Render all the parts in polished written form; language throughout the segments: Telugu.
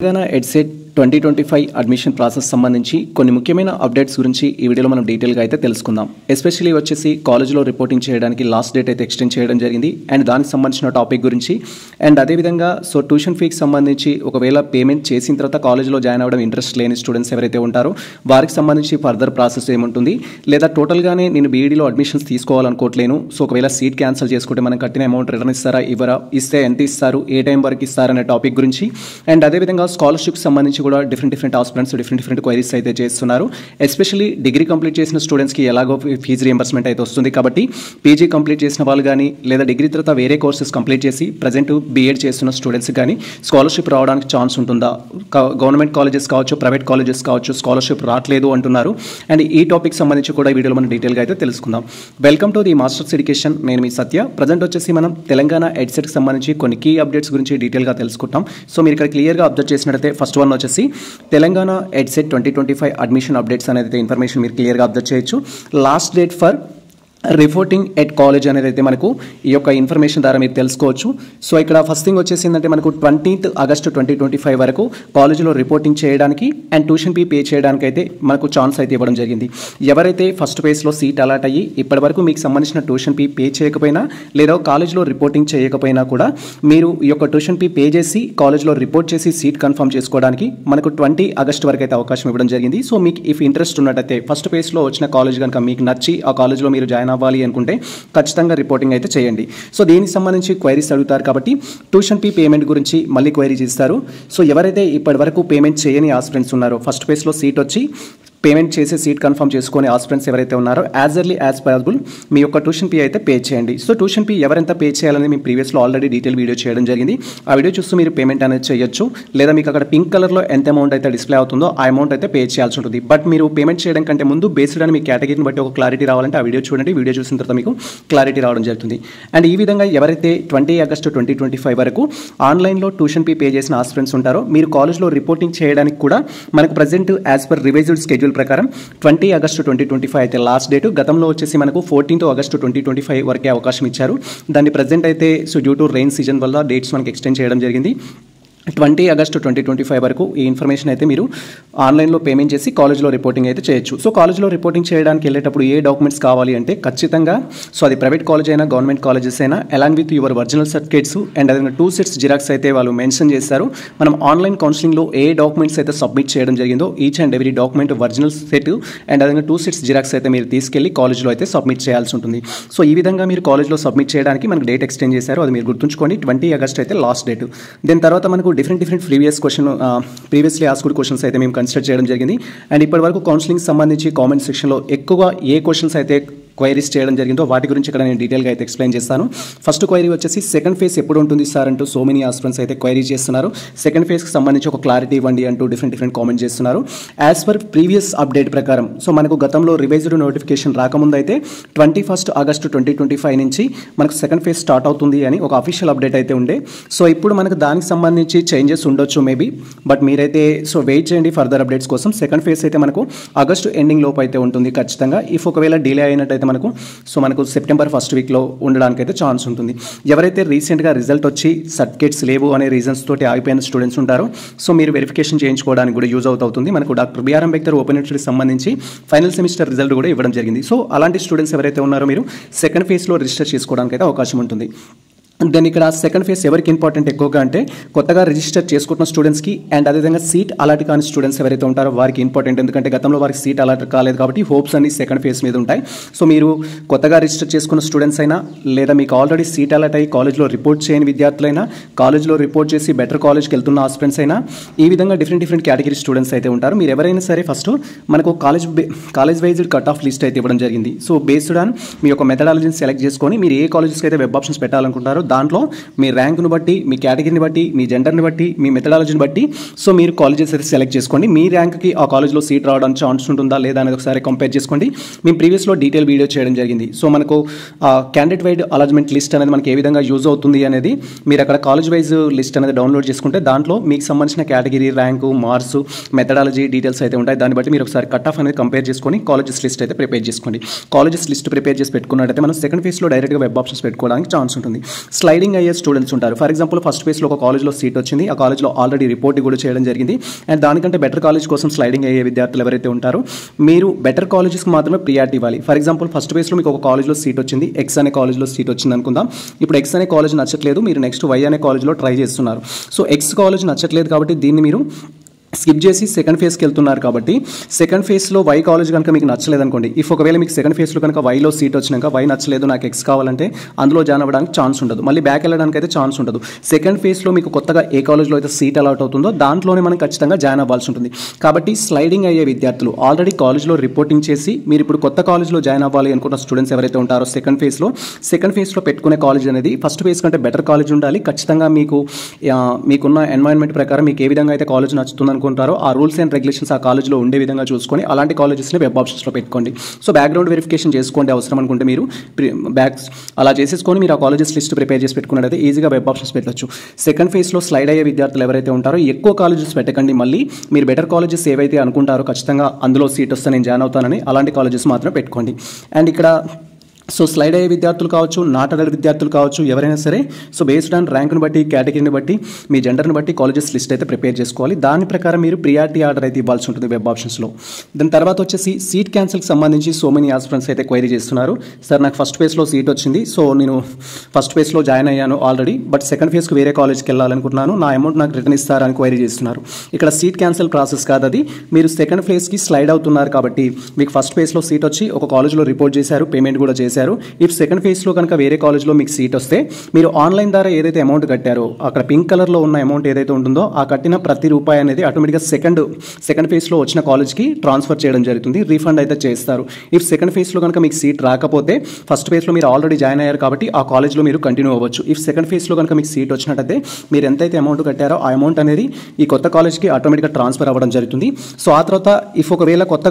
తెలంగాణ ఎడ్సెట్ 2025 అడ్మిషన్ ప్రాసెస్ సంబంధించి కొన్ని ముఖ్యమైన అప్డేట్స్ గురించి ఈ వీడియోలో మనం డీటెయిల్గా అయితే తెలుసుకుందాం. ఎస్పెషల్లీ వచ్చేసి కాలేజ్లో రిపోర్టింగ్ చేయడానికి లాస్ట్ డేట్ అయితే ఎక్స్టెండ్ చేయడం జరిగింది అండ్ దానికి సంబంధించిన టాపిక్ గురించి అండ్ అదేవిధంగా ట్యూషన్ ఫీకి సంబంధించి ఒకవేళ పేమెంట్ చేసిన తర్వాత కాలేజ్లో జాయిన్ అవ్వడం ఇంట్రెస్ట్ లేని స్టూడెంట్స్ ఎవరైతే ఉంటారో వారికి సంబంధించి ఫర్దర్ ప్రాసెస్ ఏముంటుంది, లేదా టోటల్గానే నేను బీఈడీలో అడ్మిషన్స్ తీసుకోవాలనుకోవట్లేను, ఒకవేళ సీట్ క్యాన్సిల్ చేసుకుంటే మనం కట్టిన అమౌంట్ రిటర్న్ ఇస్తారా ఇవ్వరా, ఇస్తే ఎంత ఇస్తారు, ఏ టైం వరకు ఇస్తారనే టాపిక్ గురించి అండ్ అదేవిధంగా స్కాలర్షిప్ సంబంధించి కూడా డిఫరెంట్ ఆస్పిరెంట్స్ డిఫరెంట్ క్వైరీస్ అయితే చేస్తున్నారు. ఎస్పెషల్లీ డిగ్రీ కంప్లీట్ చేసిన స్టూడెంట్స్కి ఎలాగో ఫీజు రియంబర్స్మెంట్ అయితే వస్తుంది కాబట్టి పీజీ కంప్లీట్ చేసిన వాళ్ళు కానీ లేదా డిగ్రీ తర్వాత వేరే కోర్సెస్ కంప్లీట్ చేసి ప్రజెంట్ బీఎడ్ చేస్తున్న స్టూడెంట్స్ కానీ స్కాలర్షిప్ రావడానికి ఛాన్స్ ఉంటుందా, గవర్నమెంట్ కాలేజెస్ కావచ్చు ప్రైవేట్ కాలేజెస్ కావచ్చు స్కాలర్షిప్ రావట్లేదు అంటున్నారు అండ్ ఈ టాపిక్ సంబంధించి కూడా ఈ వీడియోలో మనం డీటెయిల్గా అయితే తెలుసుకుందాం. Welcome to the masters education, నేను మీ సత్య. ప్రజెంట్ వచ్చేసి మనం తెలంగాణ ఎడ్సెట్కి సంబంధించి కొన్ని కీ అప్డేట్స్ గురించి డీటెయిల్గా తెలుసుకుంటాం. మీరు ఇక్కడ క్లియర్గా అబ్జర్వ్ చేసినట్టయితే ఫస్ట్ వన్ వచ్చేసి తెలంగాణ ఎడ్సెట్ 2025 అడ్మిషన్ అప్డేట్స్ అనేది ఇన్ఫర్మేషన్ మీరు క్లియర్గా అబ్జర్వ్ చేయొచ్చు. Last date for reporting at college అనేది అయితే మనకు ఈ యొక్క ఇన్ఫర్మేషన్ ద్వారా మీరు తెలుసుకోవచ్చు. ఇక్కడ ఫస్ట్ థింగ్ వచ్చేసిందంటే మనకు 20th ఆగస్టు 2025 వరకు కాలేజీలో రిపోర్టింగ్ చేయడానికి అండ్ ట్యూషన్ ఫీ పే చేయడానికి అయితే మనకు ఛాన్స్ అయితే ఇవ్వడం జరిగింది. ఎవరైతే ఫస్ట్ ఫేజ్లో సీట్ అలాట్ అయ్యి ఇప్పటి వరకు మీకు సంబంధించిన ట్యూషన్ ఫీ పే చేయకపోయినా లేదా కాలేజ్లో రిపోర్టింగ్ చేయకపోయినా కూడా మీరు ఈ యొక్క ట్యూషన్ ఫీ పే చేసి కాలేజ్లో రిపోర్ట్ చేసి సీట్ కన్ఫర్మ్ చేసుకోవడానికి మనకు 20 ఆగస్టు వరకు అయితే అవకాశం ఇవ్వడం జరిగింది. మీకు ఇఫ్ ఇంట్రెస్ట్ ఉన్నట్టయితే ఫస్ట్ ఫేజ్లో వచ్చిన కాలేజ్ కనుక మీకు నచ్చి ఆ కాలేజ్లో మీరు జాయిన్ అవ్వాలి అనుకుంటే ఖచ్చితంగా రిపోర్టింగ్ అయితే చేయండి. దీనికి సంబంధించి క్వైరీస్ అడుగుతారు కాబట్టి ట్యూషన్ ఫీ పేమెంట్ గురించి మళ్ళీ క్వైరీ చేస్తారు. ఎవరైతే ఇప్పటి వరకు పేమెంట్ చేయని ఆస్పిరెంట్స్ ఉన్నారో ఫస్ట్ ఫేజ్లో సీట్ వచ్చి పేమెంట్ చేసి సీట్ కన్ఫర్మ్ చేసుకొని ఆస్పిరెంట్స్ ఎవరైతే ఉన్నారో యాజ్ ఎర్లీ యాజ్ పాసిబుల్ మీ యొక్క ట్యూషన్ ఫీ అయితే పే చేయండి. ట్యూషన్ ఫీ ఎవరెంత పే చేయాలని మేము ప్రీవియస్లో ఆల్రెడీ డీటెయిల్ వీడియో చేయడం జరిగింది. ఆ వీడియో చూస్తూ మీరు పేమెంట్ అనేది చేయొచ్చు, లేదా మీకు అక్కడ పింక్ కలర్లో ఎంత అమౌంట్ అయితే డిస్ప్లే అవుతుందో ఆ అమౌంట్ అయితే పే చేయాల్సి ఉంటుంది. బట్ మీరు పేమెంట్ చేయడం కంటే ముందు బేస్డ్ అని మీ కేటగిరీని బట్టి ఒక క్లారిటీ రావాలంటే ఆ వీడియో చూడండి. వీడియో చూసిన తర్వాత మీకు క్లారిటీ రావడం జరుగుతుంది. అండ్ ఈ విధంగా ఎవరైతే 20 ఆగస్టు 2025 వరకు ఆన్లైన్లో ట్యూషన్ ఫీ పే చేసిన ఆస్పిరెంట్స్ ఉంటారో మీరు కాలేజ్లో రిపోర్టింగ్ చేయడానికి కూడా మనకు present as per revised schedule ప్రకారం 20 ఆగస్టు 2025 అయితే లాస్ట్ డేట్. గతంలో వచ్చేసి మనకు 14th ఆగస్టు 2025 వరకే అవకాశం ఇచ్చారు. దాన్ని ప్రజెంట్ అయితే డ్యూ టు రెయిన్ సీజన్ వల్ల డేట్స్ మనకి ఎక్స్టెండ్ చేయడం జరిగింది. 20 ఆగస్టు 2025 వరకు ఈ ఇన్ఫర్మేషన్ అయితే మీరు ఆన్లైన్లో పేమెంట్ చేసి కాలేజ్లో రిపోర్టింగ్ అయితే చేయొచ్చు. కాలేజ్లో రిపోర్టింగ్ చేయడానికి వెళ్ళేటప్పుడు ఏ డాక్యుమెంట్స్ కావాలి అంటే ఖచ్చితంగా అది ప్రైవేట్ కాలేజ్ అయినా గవర్నమెంట్ కాలేజెస్ అయినా along with your original certificates and అదే 2 sets జిరాక్స్ అయితే వాళ్ళు మెన్షన్ చేస్తారు. మనం ఆన్లైన్ కౌన్సిలింగ్లో ఏ డాక్యుమెంట్స్ అయితే సబ్మిట్ చేయడం జరిగిందో each and every document original set and అదే 2 sets జిరాక్స్ అయితే మీరు తీసుకెళ్లి కాలేజ్లో అయితే సబ్మిట్ చేయాల్సి ఉంటుంది. ఈ విధంగా మీరు కాలేజ్లో సబ్మిట్ చేయడానికి మనకు డేట్ ఎక్స్టెండ్ చేశారు, అది మీరు గుర్తుంచుకోండి. 20 ఆగస్ట్ అయితే లాస్ట్ డేట్. దీని తర్వాత మనకు డిఫరెంట్ ప్రీవియస్లీ ఆస్క్డ్ క్వశ్చన్స్ అయితే మేము కన్సిడర్ చేయడం జరిగింది. అండ్ ఇప్పటి వరకు కౌన్సిలింగ్ సంబంధించి కామెంట్ సెక్షన్లో ఎక్కువ ఏ క్వశ్చన్స్ అయితే క్వైరీస్ చేయడం జరిగిందో వాటి గురించి ఇక్కడ నేను డీటెయిల్గా అయితే ఎక్స్ప్లెయిన్ చేస్తాను. ఫస్ట్ క్వైరీ వచ్చేసి సెకండ్ ఫేజ్ ఎప్పుడు ఉంటుంది సార్ అంటూ మెనీ ఆస్పిరెంట్స్ అయితే క్వైరీ చేస్తున్నారు. సెకండ్ ఫేజ్కి సంబంధించి ఒక క్లారిటీ ఇవ్వండి అంటూ డిఫరెంట్ కామెంట్ చేస్తున్నారు. యాజ్ పర్ ప్రీవియస్ అప్డేట్ ప్రకారం మనకు గతంలో రివైజ్డ్ నోటిఫికేషన్ రాకముందు అయితే 21 ఆగస్టు 2025 నుంచి మనకు సెకండ్ ఫేజ్ స్టార్ట్ అవుతుంది అని ఒక అఫీషియల్ అప్డేట్ అయితే ఉండే. ఇప్పుడు మనకు దానికి సంబంధించి చేంజెస్ ఉండొచ్చు మేబీ, బట్ మీరైతే వెయిట్ చేయండి ఫర్దర్ అప్డేట్స్ కోసం. సెకండ్ ఫేజ్ అయితే మనకు ఆగస్టు ఎండింగ్ లోపు అయితే ఉంటుంది ఖచ్చితంగా. ఇఫ్ ఒకవేళ డిలే అయినట్టయితే మనకు సెప్టెంబర్ ఫస్ట్ వీక్లో ఉండడానికి అయితే ఛాన్స్ ఉంటుంది. ఎవరైతే రీసెంట్గా రిజల్ట్ వచ్చి సర్టిఫికేట్స్ లేవు అనే రీజన్స్ తోటి ఆగిపోయిన స్టూడెంట్స్ ఉంటారో మీరు వెరిఫికేషన్ చేయించుకోవడానికి కూడా యూజ్ అవుతుంది. మనకు డాక్టర్ బిఆర్ అంబేద్కర్ ఓపెన్ యూనివర్సిటీకి సంబంధించి ఫైనల్ సెమిస్టర్ రిజల్ట్ కూడా ఇవ్వడం జరిగింది. అలాంటి స్టూడెంట్స్ ఎవరైతే ఉన్నారో మీరు సెకండ్ ఫేజ్లో రిజిస్టర్ చేసుకోవడానికి అయితే అవకాశం ఉంటుంది. దెన్ ఇక్కడ సెకండ్ ఫేజ్ ఎవరికి ఇంపార్టెంట్ ఎక్కువగా అంటే కొత్తగా రిజిస్టర్ చేసుకుంటున్న స్టూడెంట్స్కి అండ్ అదేవిధంగా సీట్ అలాట్ కాని స్టూడెంట్స్ ఎవరైతే ఉంటారో వారికి ఇంపార్టెంట్. ఎందుకంటే గతంలో వారికి సీట్ అలాట్ కాలేదు కాబట్టి హోప్స్ అన్ని సెకండ్ ఫేజ్ మీద ఉంటాయి. మీరు కొత్తగా రిజిస్టర్ చేసుకున్న స్టూడెంట్స్ అయినా లేదా మీకు ఆల్రెడీ సీట్ అలాట్ అయ్యి కాలేజ్లో రిపోర్ట్ చేయని విద్యార్థులైనా కాలేజ్లో రిపోర్ట్ చేసి బెటర్ కాలేజ్కి వెళ్తున్న ఆస్పిరెంట్స్ అయినా ఈ విధంగా డిఫరెంట్ కేటగిరీ స్టూడెంట్స్ అయితే ఉంటారు. మీరు ఎవరైనా సరే ఫస్ట్ మనకు కాలేజ్ వైజ్డ్ కట్ ఆఫ్ లిస్ట్ అయితే ఇవ్వడం జరిగింది. బేస్డ్ ఆన్ మీ యొక్క మెథడాలజీని సెలెక్ట్ చేసుకొని మీరు ఏ కాలేజెస్కి అయితే వెబ్ ఆప్షన్స్ పెట్టాలనుకుంటారో దాంట్లో మీ ర్యాంక్ను బట్టి మీ కేటగిరీని బట్టి మీ జెండర్ని బట్టి మీ మెథడాలజీని బట్టి మీరు కాలేజెస్ అయితే సెలెక్ట్ చేసుకోండి. మీ ర్యాంక్కి ఆ కాలేజ్లో సీట్ రావడానికి ఛాన్స్ ఉంటుందా లేదా అనేది ఒకసారి కంపేర్ చేసుకోండి. మేము ప్రీవియస్లో డీటెయిల్ వీడియో చేయడం జరిగింది. మనకు క్యాండిడేట్ వైడ్ అలాట్మెంట్ లిస్ట్ అనేది మనకి ఏ విధంగా యూజ్ అవుతుంది అనేది మీరు అక్కడ కాలేజ్ వైజ్ లిస్ట్ అనేది డౌన్లోడ్ చేసుకుంటే దాంట్లో మీకు సంబంధించిన category rank marks methodology details అయితే ఉంటాయి. దాన్ని బట్టి మీరు ఒకసారి కట్ ఆఫ్ అనేది కంపేర్ చేసుకొని కాలేజెస్ లిస్ట్ అయితే ప్రిపేర్ చేసుకోండి. కాలేజెస్ లిస్ట్ ప్రిపేర్ చేసి పెట్టుకున్నట్టయితే మనం సెకండ్ ఫేజ్లో డైరెక్ట్గా వెబ్ ఆప్షన్స్ పెట్టుకోవడానికి ఛాన్స్ ఉంటుంది. స్లైడింగ్ అయ్యే స్టూడెంట్స్ ఉంటారు. ఫర్ ఎగ్జాంపుల్ ఫస్ట్ ఫేజ్లో ఒక కాలేజ్లో సీట్ వచ్చింది, ఆ కాలేజ్లో ఆల్రెడీ రిపోర్ట్ కూడా చేయడం జరిగింది, అండ్ దానికంటే బెటర్ కాలేజ్ కోసం స్లైడింగ్ అయ్యే విద్యార్థులు ఎవరైతే ఉంటారో మీరు బెటర్ కాలేజెస్కి మాత్రమే ప్రియారిటీ ఇవ్వాలి. ఫర్ ఎగ్జాంపుల్ ఫస్ట్ ఫేజ్లో మీకు ఒక కాలేజ్లో సీట్ వచ్చింది, ఎక్స్ అనే కాలేజ్లో సీట్ వచ్చింది అనుకుందాం. ఇప్పుడు ఎక్స్ అనే కాలేజ్ నచ్చట్లేదు, మీరు నెక్స్ట్ వై అనే కాలేజ్లో ట్రై చేస్తున్నారు. సో ఎక్స్ కాలేజ్ నచ్చట్లేదు కాబట్టి దీన్ని మీరు స్కిప్ చేసి సెకండ్ ఫేజ్కి వెళ్తున్నారు. కాబట్టి సెకండ్ ఫేజ్లో వై కాలేజ్ కనుక మీకు నచ్చలేదు అనుకోండి, ఇఫ్ ఒకవేళ మీకు సెకండ్ ఫేజ్లో కనుక వైలో సీట్ వచ్చినాక వై నచ్చలేదు నాకు ఎక్స్ కావాలంటే అందులో జాయిన్ అవ్వడానికి ఛాన్స్ ఉండదు, మళ్ళీ బ్యాక్ వెళ్ళడానికి అయితే ఛాన్స్ ఉండదు. సెకండ్ ఫేజ్లో మీకు కొత్తగా ఏ కాలేజ్లో అయితే సీట్ అలాట్ అవుతుందో దాంట్లోనే మనం ఖచ్చితంగా జాయిన్ అవ్వాల్సి ఉంటుంది. కాబట్టి స్లైడింగ్ అయ్యే విద్యార్థులు ఆల్రెడీ కాలేజ్లో రిపోర్టింగ్ చేసి మీరు ఇప్పుడు కొత్త కాలేజ్లో జాయిన్ అవ్వాలి అనుకున్న స్టూడెంట్స్ ఎవరైతే ఉంటారో సెకండ్ ఫేజ్లో పెట్టుకునే కాలేజ్ అనేది ఫస్ట్ ఫేజ్ కంటే బెటర్ కాలేజ్ ఉండాలి. ఖచ్చితంగా మీకున్న ఎన్వైరన్మెంట్ ప్రకారం మీకు ఏ విధంగా అయితే కాలేజ్ నచ్చుతుంది అనుకుంటారో ఆ రూల్స్ అండ్ రెగ్యులేషన్స్ ఆ కాలేజ్లో ఉండే విధంగా చూసుకొని అలాంటి కాలేజెస్ని వెబ్ ఆప్షన్స్లో పెట్టుకోండి. సో బ్యాక్గ్రౌండ్ వెరిఫికేషన్ చేసుకోండి అవసరం అనుకుంటే మీరు అలా చేసేసుకొని మీరు ఆ కాలేజెస్ లిస్ట్ ప్రిపేర్ చేసి పెట్టుకున్నట్టయితే ఈజీగా వెబ్ ఆప్షన్స్ పెట్టచ్చు. సెకండ్ ఫేజ్లో స్లైడ్ అయ్యే విద్యార్థులు ఎవరైతే ఉంటారో ఎక్కువ కాలేజెస్ పెట్టకండి, మళ్ళీ మీరు బెటర్ కాలేజెస్ ఏవైతే అనుకుంటారో ఖచ్చితంగా అందులో సీట్ వస్తే నేను జాయిన్ అవుతానని అలాంటి కాలేజెస్ మాత్రం పెట్టుకోండి. అండ్ ఇక్కడ సో స్లైడ్ అయ్యే విద్యార్థులు కావచ్చు, నాట్ అడల్ట్ విద్యార్థులు కావచ్చు, ఎవరైనా సరే సో బేస్డ్ ఆన్ ర్యాంక్ను బట్టి, కేటగిరీని బట్టి, మీ జెండర్ని బట్టి కాలేజెస్ లిస్ట్ అయితే ప్రిపేర్ చేసుకోవాలి. దాని ప్రకారం మీరు ప్రియారిటీ ఆర్డర్ అయితే ఇవ్వాల్సి ఉంటుంది వెబ్ ఆప్షన్స్లో. దాని తర్వాత వచ్చేసి సీట్ క్యాన్సిల్కి సంబంధించి సో మెనీ ఆస్పిరెంట్స్ అయితే క్వైరీ చేస్తున్నారు. సార్ నాకు ఫస్ట్ ఫేజ్లో సీట్ వచ్చింది, సో నేను ఫస్ట్ ఫేజ్లో జాయిన్ అయ్యాను ఆల్రెడీ, బట్ సెకండ్ ఫేజ్కి వేరే కాలేజ్కి వెళ్ళాలనుకుంటున్నాను, నా అమౌంట్ నాకు రిటర్న్ ఇస్తారని క్వైరీ చేస్తున్నారు. ఇక్కడ సీట్ క్యాన్సిల్ ప్రాసెస్ కాదు అది, మీరు సెకండ్ ఫేజ్కి స్లైడ్ అవుతున్నారు కాబట్టి మీకు ఫస్ట్ ఫేజ్లో సీట్ వచ్చి ఒక కాలేజ్లో రిపోర్ట్ చేశారు, పేమెంట్ కూడా చేశారు. ఇఫ్ సెకండ్ ఫేజ్లో కనుక వేరే కాలేజ్లో మీకు సీట్ వస్తే మీరు ఆన్లైన్ ద్వారా ఏదైతే అమౌంట్ కట్టారో అక్కడ పింక్ కలర్లో ఉన్న అమౌంట్ ఏదైతే ఉంటుందో ఆ కట్టిన ప్రతి రూపాయి అనేది ఆటోమేటిక్గా సెకండ్ ఫేజ్లో వచ్చిన కాలేజ్కి ట్రాన్స్ఫర్ చేయడం జరుగుతుంది, రీఫండ్ అయితే చేస్తారు. ఇఫ్ సెకండ్ ఫేజ్లో కనుక మీకు సీట్ రాకపోతే ఫస్ట్ ఫేజ్లో మీరు ఆల్రెడీ జాయిన్ అయ్యారు కాబట్టి ఆ కాలేజ్లో మీరు కంటిన్యూ అవ్వచ్చు. ఇఫ్ సెకండ్ ఫేజ్లో కనుక మీకు సీట్ వచ్చినట్టయితే మీరు ఎంతైతే అమౌంట్ కట్టారో ఆ అమౌంట్ అనేది ఈ కొత్త కాలేజ్కి ఆటోమేటిక్గా ట్రాన్స్ఫర్ అవ్వడం జరుగుతుంది. సో ఆ తర్వాత ఇఫ్ ఒకవేళ కొత్త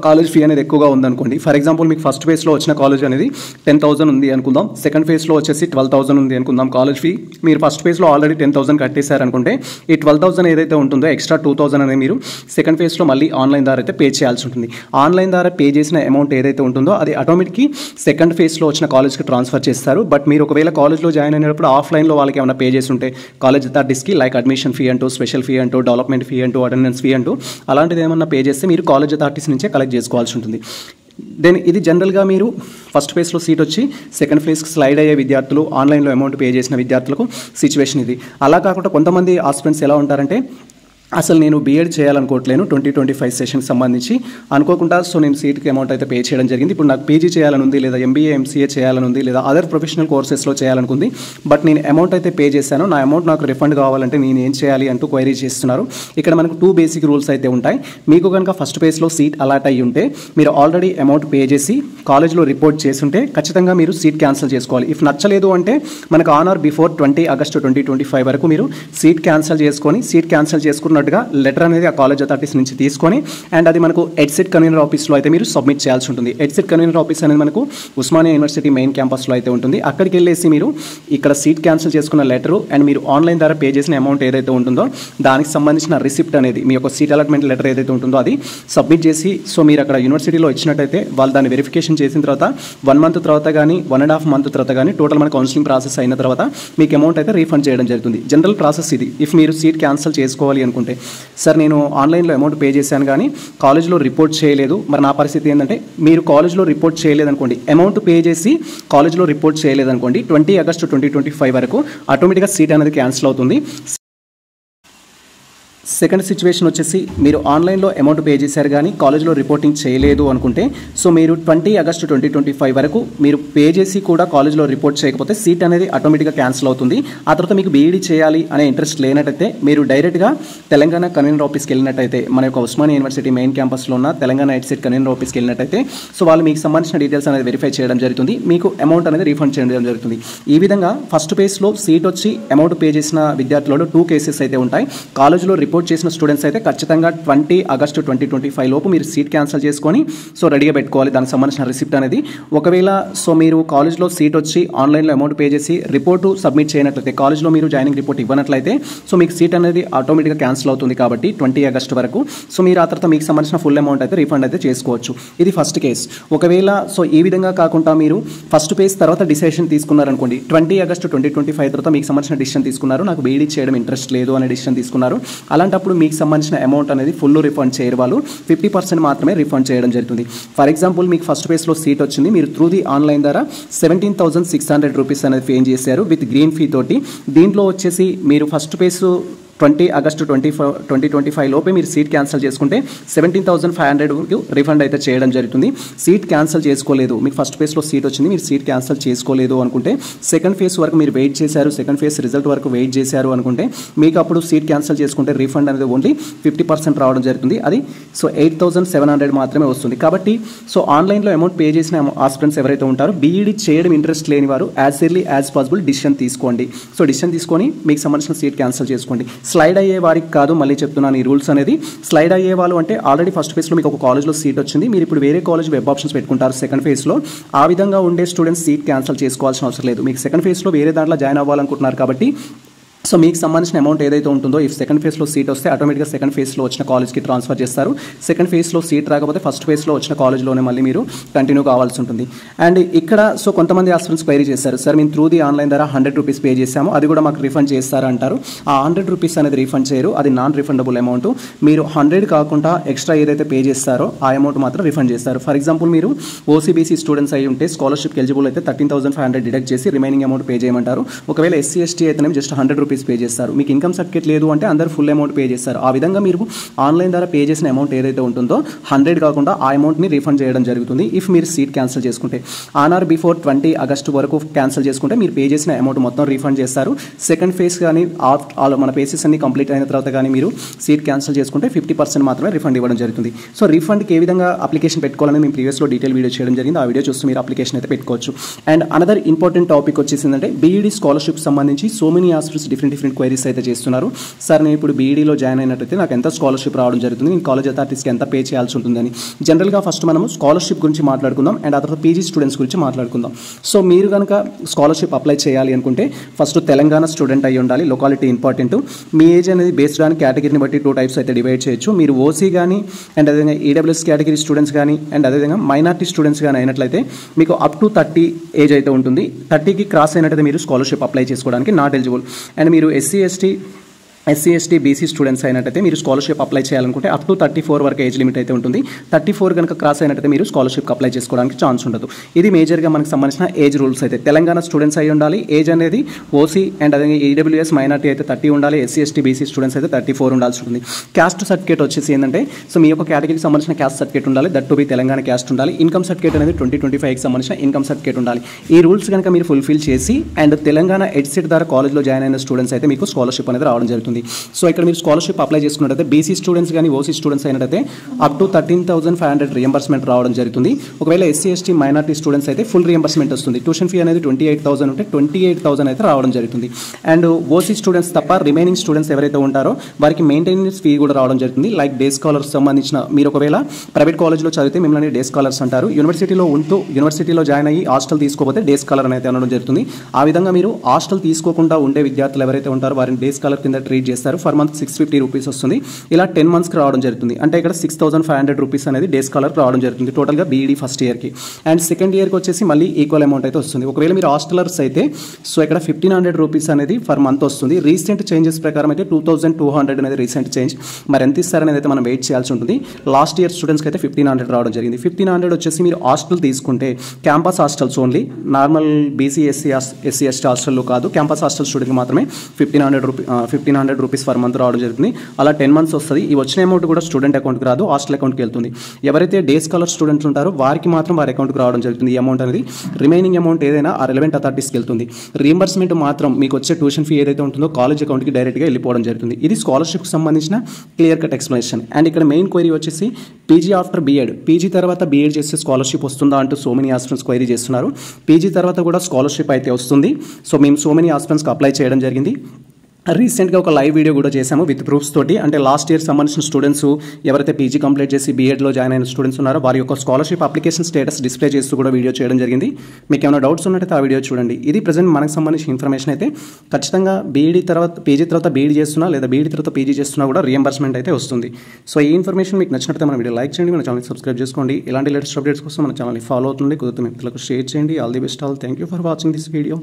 కాలేజ్ ఫీ అనేది ఎక్కువగా ఉందనుకోండి, ఫర్ ఎగ్జాంపుల్ మీకు ఫస్ట్ ఫేజ్లో వచ్చిన కాలేజ్ అనేది 10,000 ఉంది అనుకుందాం, సెకండ్ ఫేజ్లో వచ్చేసి 12,000 ఉంది అనుకుందాం కాలేజ్ ఫీ. మీరు ఫస్ట్ ఫేజ్లో ఆల్రెడీ 10,000 కట్టేశారు అనుకుంటే ఈ 12,000 ఏదైతే ఉంటుందో ఎక్స్ట్రా 2,000 అనేది మీరు సెకండ్ ఫేజ్లో మళ్ళీ ఆన్లైన్ ద్వారా అయితే పే చేయాల్సి ఉంటుంది. ఆన్లైన్ ద్వారా పే చేసిన అమౌంట్ ఏదైతే ఉంటుందో అది ఆటోమేటిక్గా సెకండ్ ఫేజ్లో వచ్చిన కాలేజ్కి ట్రాన్స్ఫర్ చేస్తారు. బట్ మీరు ఒకవేళ కాలేజ్లో జాయిన్ అయినప్పుడు ఆఫ్లైన్లో వాళ్ళకి ఏమైనా పే చేసి ఉంటే కాలేజ్ అథారిటీస్కి లైక్ అడ్మిషన్ ఫీ అంటూ, స్పెషల్ ఫీ అంటూ, డెవలప్మెంట్ ఫీ అంటూ, అటెండెన్స్ ఫీ అంటూ అలాంటిది ఏమన్నా పే చేస్తే మీరు కాలేజ్ అథారిటీస్ నుంచే కలెక్ట్ చేసుకోవాల్సి ఉంటుంది. దెన్ ఇది జనరల్గా మీరు ఫస్ట్ ఫేజ్లో సీట్ వచ్చి సెకండ్ ఫేజ్కి స్లైడ్ అయ్యే విద్యార్థులు, ఆన్లైన్లో అమౌంట్ పే చేసిన విద్యార్థులకు సిచ్యువేషన్ ఇది. అలా కాకుండా కొంతమంది ఆస్పిరెంట్స్ ఎలా ఉంటారంటే అసలు నేను బీఎడ్ చేయాలనుకోవట్లేను 2025 సెషన్కి సంబంధించి అనుకోకుండా, సో నేను సీట్కి అమౌంట్ అయితే పే చేయడం జరిగింది, ఇప్పుడు నాకు పీజీ చేయాలని ఉంది, లేదా ఎంబీఏ ఎంసీఏ చేయాలని ఉంది, లేదా అదర్ ప్రొఫెషనల్ కోర్సెస్లో చేయాలనుకుంది, బట్ నేను అమౌంట్ అయితే పే చేశాను, నా అమౌంట్ నాకు రిఫండ్ కావాలంటే నేను ఏం చేయాలి అంటూ క్వైరీ చేస్తున్నారు. ఇక్కడ మనకు 2 బేసిక్ రూల్స్ అయితే ఉంటాయి. మీకు కనుక ఫస్ట్ ఫేజ్లో సీట్ అలాట్ అయ్యి ఉంటే మీరు ఆల్రెడీ అమౌంట్ పే చేసి కాలేజ్లో రిపోర్ట్ చేస్తుంటే ఖచ్చితంగా మీరు సీట్ క్యాన్సిల్ చేసుకోవాలి. ఇఫ్ నచ్చలేదు అంటే మనకు ఆన్ ఆర్ బిఫోర్ 20 ఆగస్టు 2025 వరకు మీరు సీట్ క్యాన్సిల్ చేసుకున్న లెటర్ అనేది ఆ కాలేజ్ అథారిటీస్ నుంచి తీసుకొని అండ్ అది మనకు ఎడ్సెట్ కన్వీనర్ ఆఫీస్లో అయితే మీరు సబ్మిట్ చేయాల్సి ఉంటుంది. ఎడ్సెట్ కన్వీనర్ ఆఫీస్ అనేది మనకు ఉస్మానియా యూనివర్సిటీ మెయిన్ క్యాంపస్లో అయితే ఉంటుంది. అక్కడికి వెళ్ళేసి మీరు ఇక్కడ సీట్ క్యాన్సిల్ చేసుకున్న లెటరు అండ్ మీరు ఆన్లైన్ ద్వారా పే చేసిన అమౌంట్ ఏదైతే ఉంటుందో దానికి సంబంధించిన రిసిప్ట్ అనేది మీ యొక్క సీట్ అలాట్మెంట్ లెటర్ ఏదైతే ఉంటుందో అది సబ్మిట్ చేసి, సో మీరు అక్కడ యూనివర్సిటీలో ఇచ్చినట్టయితే వాళ్ళు దాన్ని వెరిఫికేషన్ చేసిన తర్వాత 1 మంత్ తర్వాత కానీ 1.5 మంత్ తర్వాత కానీ టోటల్ మన కౌన్సిలింగ్ ప్రాసెస్ అయిన తర్వాత మీకు అమౌంట్ అయితే రీఫండ్ చేయడం జరుగుతుంది. జనరల్ ప్రాసెస్ ఇది. ఇఫ్ మీరు సీట్ క్యాన్సిల్ చేసుకోవాలి అనుకుంటే, సార్ నేను ఆన్లైన్లో అమౌంట్ పే చేశాను కానీ కాలేజ్లో రిపోర్ట్ చేయలేదు, మరి నా పరిస్థితి ఏంటంటే మీరు కాలేజ్లో రిపోర్ట్ చేయలేదనుకోండి, అమౌంట్ పే చేసి కాలేజ్లో రిపోర్ట్ చేయలేదనుకోండి 20 ఆగస్టు 2025 వరకు ఆటోమేటిక్గా సీట్ అనేది క్యాన్సిల్ అవుతుంది. సెకండ్ సిచ్యువేషన్ వచ్చేసి మీరు ఆన్లైన్లో అమౌంట్ పే చేశారు కానీ కాలేజ్లో రిపోర్టింగ్ చేయలేదు అనుకుంటే, సో మీరు 20 ఆగస్టు 2025 వరకు మీరు పే చేసి కూడా కాలేజ్లో రిపోర్ట్ చేయకపోతే సీట్ అనేది ఆటోమేటిక్గా క్యాన్సిల్ అవుతుంది. ఆ తర్వాత మీకు బీఈడీ చేయాలి అనే ఇంట్రెస్ట్ లేనట్టయితే మీరు డైరెక్ట్గా తెలంగాణ కన్వీనర్ ఆఫీస్కి వెళ్ళినట్టయితే, మన యొక్క ఉస్మానియా యూనివర్సిటీ మెయిన్ క్యాంపస్లో ఉన్న తెలంగాణ ఎడ్సెట్ కన్వీనర్ ఆఫీస్కి వెళ్ళినట్టయితే సో వాళ్ళు మీకు సంబంధించిన డీటెయిల్స్ అనేది వెరిఫై చేయడం జరుగుతుంది, మీకు అమౌంట్ అనేది రీఫండ్ చేయడం జరుగుతుంది. ఈ విధంగా ఫస్ట్ ఫేజ్లో సీట్ వచ్చి అమౌంట్ పే చేసిన విద్యార్థులలో 2 కేసెస్ అయితే ఉంటాయి. కాలేజ్లో రిపోర్ట్ రిపోర్ట్ చేసిన స్టూడెంట్స్ అయితే ఖచ్చితంగా 20 ఆగస్టు 2025 లోపు మీరు సీట్ క్యాన్సిల్ చేసుకొని సో రెడీగా పెట్టుకోవాలి దానికి సంబంధించిన రిసిప్ట్ అనేది. ఒకవేళ సో మీరు కాలేజ్లో సీట్ వచ్చి ఆన్లైన్లో అమౌంట్ పే చేసి రిపోర్టు సబ్మిట్ చేయనట్లయితే, కాలేజ్లో మీరు జాయినింగ్ రిపోర్ట్ ఇవ్వనట్లయితే సో మీకు సీట్ అనేది ఆటోమేటిక్గా క్యాన్సిల్ అవుతుంది కాబట్టి 20 ఆగస్టు వరకు. సో మీరు ఆ తర్వాత మీకు సంబంధించిన ఫుల్ అమౌంట్ అయితే రిఫండ్ అయితే చేసుకోవచ్చు. ఇది ఫస్ట్ కేస్. ఒకవేళ సో ఈ విధంగా కాకుండా మీరు ఫస్ట్ పేజ్ తర్వాత డిసిషన్ తీసుకున్నారనుకోండి, 20 ఆగస్టు 2025 తర్వాత మీకు సంబంధించిన డిసిషన్ తీసుకున్నారు, నాకు బీఈడీ చేయడం ఇంట్రెస్ట్ లేదు అనే డిసిషన్ తీసుకున్నారు. అలాంటప్పుడు మీకు సంబంధించిన అమౌంట్ అనేది ఫుల్ రిఫండ్ చేయరు, వాళ్ళు 50% మాత్రమే రిఫండ్ చేయడం జరుగుతుంది. ఫర్ ఎగ్జాంపుల్ మీకు ఫస్ట్ పేజ్లో సీట్ వచ్చింది, మీరు త్రూ ది ఆన్లైన్ ద్వారా 17,600 రూపీస్ అనేది పే చేశారు విత్ గ్రీన్ ఫీ తోటి. దీంట్లో వచ్చేసి మీరు ఫస్ట్ పేజ్ 20 ఆగస్టు 2025 లోపే మీరు సీట్ క్యాన్సిల్ చేసుకుంటే 17,500 రిఫండ్ అయితే చేయడం జరుగుతుంది. సీట్ క్యాన్సిల్ చేసుకోలేదు, మీకు ఫస్ట్ ఫేజ్లో సీట్ వచ్చింది, మీరు సీట్ క్యాన్సిల్ చేసుకోలేదు అనుకుంటే సెకండ్ ఫేజ్ వరకు మీరు వెయిట్ చేశారు, సెకండ్ ఫేజ్ రిజల్ట్ వరకు వెయిట్ చేశారు అనుకుంటే మీకు అప్పుడు సీట్ క్యాన్సిల్ చేసుకుంటే రిఫండ్ అనేది ఓన్లీ 50% రావడం జరుగుతుంది. అది సో 8,700 మాత్రమే వస్తుంది. కాబట్టి సో ఆన్లైన్లో అమౌంట్ పే చేసిన ఆస్పిరెంట్స్ ఎవరైతే ఉంటారో బీఈడీ చేయడం ఇంట్రెస్ట్ లేని వారు as early as possible decision తీసుకోండి. సో డిసిషన్ తీసుకొని మీకు సంబంధించిన సీట్ క్యాన్సిల్ చేసుకోండి. స్లైడ్ అయ్యే వారికి కాదు, మళ్ళీ చెప్తున్నాను ఈ రూల్స్ అనేది. స్లైడ్ అయ్యే వాళ్ళు అంటే ఆల్రెడీ ఫస్ట్ ఫేజ్లో మీకు ఒక కాలేజ్లో సీట్ వచ్చింది, మీరు ఇప్పుడు వేరే కాలేజ్ వెబ్ ఆప్షన్స్ పెట్టుకుంటారు సెకండ్ ఫేజ్లో. ఆ విధంగా ఉండే స్టూడెంట్స్ సీట్ క్యాన్సిల్ చేసుకోవాల్సిన అవసరం లేదు. మీకు సెకండ్ ఫేజ్లో వేరే దాంట్లో జాయిన్ అవ్వాలనుకుంటున్నారు కాబట్టి సో మీకు సంబంధించిన అమౌంట్ ఏదైతే ఉంటుందో ఇఫ్ సెకండ్ ఫేజ్లో సీట్ వస్తే ఆటోమేటిక్గా సెకండ్ ఫేజ్లో వచ్చిన కాలేజ్కి ట్రాన్స్ఫర్ చేస్తారు. సెకండ్ ఫేజ్లో సీట్ రాకపోతే ఫస్ట్ ఫేజ్లో వచ్చిన కాలేజ్లోనే మళ్ళీ మీరు కంటిన్యూ కావాల్సి ఉంటుంది. అండ్ ఇక్కడ సో కొంతమంది ఆస్పిరెంట్స్ క్వైరీ చేశారు, సార్ మేము త్రూ ది ఆన్లైన్ ద్వారా 100 రూపీస్ పే చేసాము, అది కూడా మాకు రిఫండ్ చేస్తారు అంటారు. ఆ 100 రూపీస్ అనేది రిఫండ్ చేయరు, అది నాన్ రిఫండబుల్ అమౌంట్. మీరు 100 కాకుండా ఎక్స్ట్రా ఏదైతే పే చేస్తారో ఆ అమౌంట్ మాత్రం రిఫండ్ చేస్తారు. ఫర్ ఎగ్జాంపుల్ మీరు ఓసీబీసీ స్టూడెంట్స్ అయి ఉంటే స్కాలర్షిప్ ఎలిజిబుల్ అయితే 13,500 డిడక్ట్ చేసి రిమైనింగ్ అమౌంట్ పే చేయమంటారు. ఒకవేళ ఎస్సీ ఎస్టీ అయితేనే జస్ట్ 100 రూపీస్ పే చేస్తారు. మీకు ఇన్కమ్ సర్టిఫికేట్ లేదు అంటే అందరూ ఫుల్ అమౌంట్ పే చేస్తారు. ఆ విధంగా మీరు ఆన్లైన్ ద్వారా పే చేసిన అమౌంట్ ఏదైతే ఉంటుందో 100 కాకుండా ఆ అమౌంట్ని రీఫండ్ చేయడం జరుగుతుంది ఇఫ్ మీరు సీట్ క్యాన్సిల్ చేసుకుంటే. ఆన్ ఆర్ బిఫోర్ 20 ఆగస్టు వరకు క్యాన్సిల్ చేసుకుంటే మీరు పే చేసిన అమౌంట్ మొత్తం రీఫండ్ చేస్తారు. సెకండ్ ఫేజ్ కానీ మన పేసెస్ అన్ని కంప్లీట్ అయిన తర్వాత కానీ మీరు సీట్ క్యాన్సిల్ చేసుకుంటే 50% మాత్రమే రిఫండ్ ఇవ్వడం జరుగుతుంది. సో రిఫండ్కి ఏ విధంగా అప్లికేషన్ పెట్టుకోవాలని మేము ప్రీవియస్లో డీటెయిల్ వీడియో చేయడం జరిగింది. ఆ వీడియో చూస్తూ మీరు అప్లికేషన్ అయితే పెట్టుకోవచ్చు. అండ్ అనదర్ ఇంపార్టెంట్ టాపిక్ వచ్చేసిందంటే బీఈడీ స్కాలర్షిప్ సంబంధించి so many aspirants different queries అయితే చేస్తున్నారు. సార్ నేను ఇప్పుడు బీఈడీలో జాయిన్ అయినట్టయితే నాకు ఎంత స్కాలర్షిప్ రావడం జరుగుతుంది, నేను కాలేజ్ అథారిటీస్కి ఎంత పే చేయాల్సి ఉంటుందని. జనరల్గా ఫస్ట్ మనము స్కాలర్షిప్ గురించి మాట్లాడుకుందాం అండ్ ఆ తర్వాత పీజీ స్టూడెంట్స్ గురించి మాట్లాడుకుందాం. సో మీరు కనుక స్కాలర్షిప్ అప్లై చేయాలి అనుకుంటే ఫస్ట్ తెలంగాణ స్టూడెంట్ అయి ఉండాలి, లొకాలిటీ ఇంపార్టెంట్. మీ ఏజ్ అనేది బేస్డ్ ఆన్ కేటగిరీని బట్టి 2 టైప్స్ అయితే డివైడ్ చేయొచ్చు. మీరు ఓసీ కానీ అండ్ అదేవిధంగా ఈడబ్ల్యూఎస్ కేటగిరీ స్టూడెంట్స్ కానీ అండ్ అదేవిధంగా మైనార్టీ స్టూడెంట్స్ కానీ అయినట్లయితే మీకు అప్ టు 30 ఏజ్ అయితే ఉంటుంది. 30కి క్రాస్ అయినట్టయితే మీరు స్కాలర్షిప్ అప్లై చేసుకోవడానికి నాట్ ఎలిజిబుల్. అండ్ మీరు ఎస్సీ ఎస్టీ బీసీ స్టూడెంట్స్ అయినట్టయితే మీరు స్కాలర్షిప్ అప్లై చేయాలనుకుంటే అప్ టు 34 వరకు ఏజ్ లిమిట్ అయితే ఉంటుంది. 34 కనుక క్రాస్ అయినట్టయితే మీరు స్కాలర్షిప్కి అప్లై చేసుకోవడానికి ఛాన్స్ ఉండదు. ఇది మేజర్గా మనకు సంబంధించిన ఏజ్ రూల్స్ అయితే. తెలంగాణ స్టూడెంట్స్ అయి ఉండాలి, ఏజ్ అనేది ఓసీ అండ్ అదే ఈడబ్ల్యూఎస్ మైనార్టీ అయితే 30 ఉండాలి, ఎస్సీ ఎస్టీ బీసీ స్టూడెంట్స్ అయితే 34 ఉండాల్సి ఉంటుంది. క్యాస్ట్ సర్టిఫికేట్ వచ్చేసి ఏంటంటే సో మీ యొక్క కేటగిరీకి సంబంధించిన క్యాస్ట్ సర్టిఫికేట్ ఉండాలి, that to be Telangana caste ఉండాలి. ఇన్కమ్ సర్టిఫికేట్ అనేది 2025కి సంబంధించిన ఇన్కమ్ సర్టిఫికేట్ ఉండాలి. ఈ రూల్స్ కనుక మీరు ఫుల్ఫిల్ చేసి అండ్ తెలంగాణ ఎడ్సెట్ ద్వారా కాలేజ్లో జాయిన్ అయిన స్టూడెంట్స్ అయితే మీకు స్కాలర్షిప్ అనేది రావడం జరుగుతుంది. సో ఇక్కడ మీరు స్కాలర్షిప్ అప్లై చేసుకున్నట్టయితే బీసీ స్టూడెంట్స్ కానీ ఓసీ స్టూడెంట్స్ అయినట్టయితే అప్ టు 13,500 రియంబర్స్మెంట్ రావడం జరుగుతుంది. ఒకవేళ ఎస్సీ ఎస్టీ మైనార్టీ స్టూడెంట్స్ అయితే ఫుల్ రియంబర్స్మెంట్ వస్తుంది. ట్యూషన్ ఫీ అనేది 28,000 ఉంటే 28,000 అయితే రావడం జరుగుతుంది. అండ్ ఓసీ స్టూడెంట్స్ తప్ప రిమైనింగ్ స్టూడెంట్స్ ఎవరైతే ఉంటారో వారికి మెయింటెనెన్స్ ఫీ కూడా రావడం జరుగుతుంది. లైక్ డే స్కాలర్స్ సంబంధించిన మీరు ఒకవేళ ప్రైవేట్ కాలేజ్లో చదివితే మిమ్మల్ని డే స్కాలర్స్ అంటారు. యూనివర్సిటీలో ఉంటూ యూనివర్సిటీలో జాయిన్ అయ్యి హాస్టల్ తీసుకోకపోతే డే స్కాలర్ అనేది అనడం జరుగుతుంది. ఆ విధంగా మీరు హాస్టల్ తీసుకోకుండా ఉండే విద్యార్థులు ఎవరైతే ఉంటారో వారిని డే స్కాలర్ కింద ట్రీట్ చేస్తారు. ఫర్ మంత్ 650 రూపీస్ వస్తుంది. ఇలా 10 మంత్స్కి రావడం జరుగుతుంది. అంటే ఇక్కడ 6,500 రూపీస్ అనేది డే స్కాలర్ రావడం జరుగుతుంది టోటల్గా బీఈడీ ఫస్ట్ ఇయర్కి. అండ్ సెకండ్ ఇయర్కి వచ్చేసి మళ్ళీ ఈక్వల్ అమౌంట్ అయితే వస్తుంది. ఒకవేళ మీరు హాస్టలర్స్ అయితే సో ఇక్కడ 1,500 రూపీస్ అనేది ఫర్ మంత్ వస్తుంది. రీసెంట్ చేంజెస్ ప్రకారం అయితే 2,200 అనేది రీసెంట్ చేంజ్. మరి ఎంత ఇస్తారనేది అయితే మనం వెయిట్ చేయాల్సి ఉంటుంది. లాస్ట్ ఇయర్ స్టూడెంట్స్కి అయితే 1,500 రావడం జరిగింది. 1,500 వచ్చేసి మీరు హాస్టల్ తీసుకుంటే campus hostels only, normal BC SC ST హాస్టల్లో కాదు, క్యాంపస్ హాస్టల్ స్టూడెంట్కి మాత్రమే 1,500 రూపీస్ ఫర్ మంత్ రావడం జరుగుతుంది. అలా 10 మంత్స్ వస్తుంది. ఈ వచ్చిన అమౌంట్ కూడా స్టూడెంట్ అకౌంట్కి రాదు, హాస్టల్ అకౌంట్కి వెళ్తుంది. ఎవరైతే డే స్కాలర్ స్టూడెంట్స్ ఉంటారో వారికి మాత్రం వారి అకౌంట్కి రావడం జరుగుతుంది. ఈ అమౌంట్ అనేది రిమైనింగ్ అమౌంట్ ఏదైనా ఆ రిలవెంట్ అథారిటీస్కి వెళ్తుంది. రీఎంబర్స్మెంట్ మాత్రం మీకు వచ్చే ట్యూషన్ ఫీ ఏదైతే ఉంటుందో కాలేజ్ అకౌంట్కి డైరెక్ట్గా వెళ్ళిపోవడం జరుగుతుంది. ఇది స్కాలర్షిప్కి సంబంధించిన క్లియర్ కట్ ఎక్స్ప్లెనేషన్. అండ్ ఇక్కడ మెయిన్ క్వైరీ వచ్చేసి పీజీ ఆఫ్టర్ బీఎడ్, పీజీ తర్వాత బీఎడ్ చేస్తే స్కాలర్షిప్ వస్తుందా అంటూ సో మెనీ ఆస్పిరెంట్స్ క్వైరీ చేస్తున్నారు. పీజీ తర్వాత కూడా స్కాలర్షిప్ అయితే వస్తుంది. సో మేము సో మెనీ ఆస్పిరెంట్స్కి అప్లై చేయడం జరిగింది. రీసెంట్గా ఒక లైవ్ వీడియో కూడా చేశాము విత్ ప్రూఫ్స్ తోటి. అంటే లాస్ట్ ఇయర్ సంబంధించిన స్టూడెంట్స్ ఎవరైతే పీజీ కంప్లీట్ చేసి బీఎడ్లో జాయిన్ అయిన స్టూడెంట్స్ ఉన్నారో వారి యొక్క స్కాలర్షిప్ అప్లికేషన్ స్టేటస్ డిస్ప్లే చేస్తూ కూడా వీడియో చేయడం జరిగింది. మీకు ఏమైనా డౌట్స్ ఉన్నట్టయితే ఆ వీడియో చూడండి. ఇది ప్రజెంట్ మనకు సంబంధించిన ఇన్ఫర్మేషన్ అయితే ఖచ్చితంగా బీఈడీ తర్వాత పీజీ తర్వాత బీఈడీ చేస్తున్నా లేదా బీఈడీ తర్వాత పీజీ చేస్తున్నా కూడా రియంబర్స్మెంట్ అయితే వస్తుంది. సో ఈ ఇన్ఫర్మేషన్ మీకు నచ్చినట్లయితే మన వీడియో లైక్ చేయండి, మన ఛానల్ని సబ్స్క్రైబ్ చేసుకోండి. ఇలాంటి లేటెస్ట్ అప్డేట్స్ కోసం మన ఛానల్ని ఫాలో అవుతుంది, కుదిరితే మిత్రులకు షేర్ చేయండి. All the best all. Thank you for watching this video.